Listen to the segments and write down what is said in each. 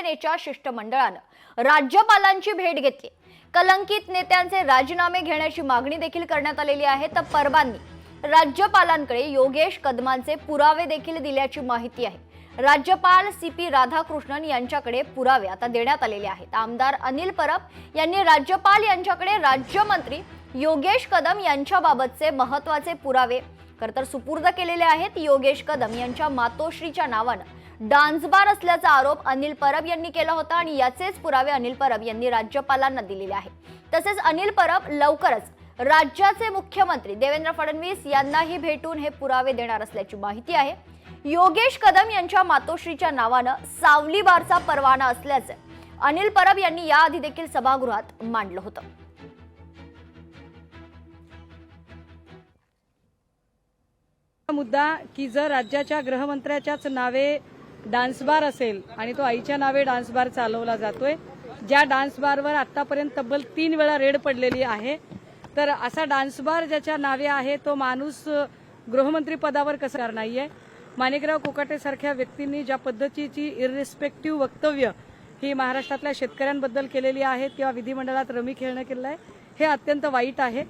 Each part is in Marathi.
शिवसेनेच्या शिष्टमंडळानं राज्यपालांची भेट घेतली। कलंकित नेत्यांचे राजीनामे घेण्याची मागणी देखील करण्यात आलेली आहे। तर परबांनी राज्यपालांकडे योगेश कदमांचे पुरावे देखील दिल्याची माहिती आहे। राज्यपाल CP राधाकृष्णन यांच्याकडे पुरावे आता देण्यात आलेले आहेत। आमदार अनिल परब यांनी राज्यपाल यांच्याकडे राज्यमंत्री योगेश कदम यांच्याबाबतचे महत्त्वाचे पुरावे खरतर सुपूर्द केलेले आहेत। योगेश कदम यांच्या मातोश्रीच्या नावानं डान्स बार असल्याचा आरोप अनिल परब यांनी केला होता आणि याचेच पुरावे अनिल परब यांनी राज्यपालांना दिलेले आहेत। तसेच अनिल परब लवकरच राज्याचे मुख्यमंत्री देवेंद्र फडणवीस यांनाही भेटून हे पुरावे देणार असल्याची माहिती आहे। योगेश कदम यांच्या मातोश्रीच्या नावानं सावली बारचा परवाना असल्याचे अनिल परब यांनी याआधी देखील सभागृहात मांडलं होतं। मुद्दा की जर राज्याच्या गृहमंत्र्याच्याच नावे डान्स बार असेल आणि तो आईच्या नावे डान्स बार चालवला जातोय, ज्या डान्स बारवर आतापर्यंत तब्बल 3 वेळा रेड पडलेली आहे, तर असा डान्स बार ज्याच्या नावे आहे तो माणूस गृहमंत्री पदावर कसं करणार नाहीये। माणिकराव कोकाटे सारख्या व्यक्तींनी ज्या पद्धतीची इररिस्पेक्टिव्ह वक्तव्य ही महाराष्ट्रातल्या शेतकऱ्यांबद्दल केलेली आहेत किंवा विधिमंडळात रमी खेळणं केलं आहे, हे अत्यंत वाईट आहे।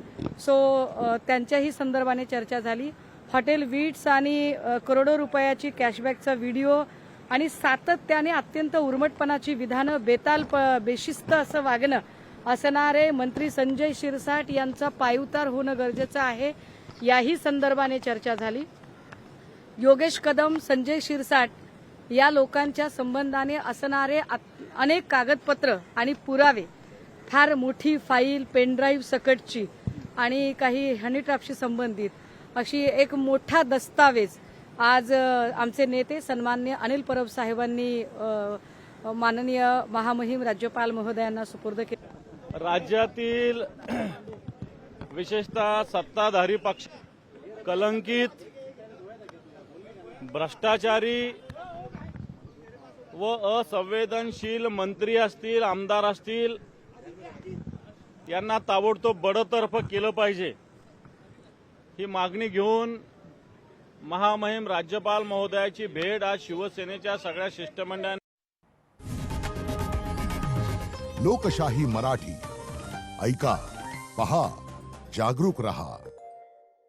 त्यांच्याही संदर्भाने चर्चा झाली। हॉटेल विट्स आणि करोडो रुपयाची कॅशबॅकचा व्हिडिओ आणि सातत्याने अत्यंत उर्मटपणाची विधानं, बेशिस्त असं वागणं असणारे मंत्री संजय शिरसाट यांचा पायउतार होणं गरजेचं आहे, याही संदर्भाने चर्चा झाली। योगेश कदम, संजय शिरसाट या लोकांच्या संबंधाने असणारे अनेक कागदपत्र आणि पुरावे, फार मोठी फाईल, पेनड्राईव्ह सकटची आणि काही हनी ट्रॅपशी संबंधित अशी एक मोठा दस्तावेज आज आमचे नेते सन्माननीय अनिल परब साहेबांनी माननीय महामहिम राज्यपाल महोदयांना सुपूर्द केला। राज्यातील विशेषतः सत्ताधारी पक्ष कलंकित, भ्रष्टाचारी व असंवेदनशील मंत्री असतील, आमदार असतील, यांना ताबडतोब बडतर्फ केलं पाहिजे, ही मागणी घेऊन महामहिम राज्यपाल महोदयाची भेट आज शिवसेनेच्या सगळ्या शिष्टमंडळांनी। लोकशाही मराठी ऐका, पहा, जागरूक रहा।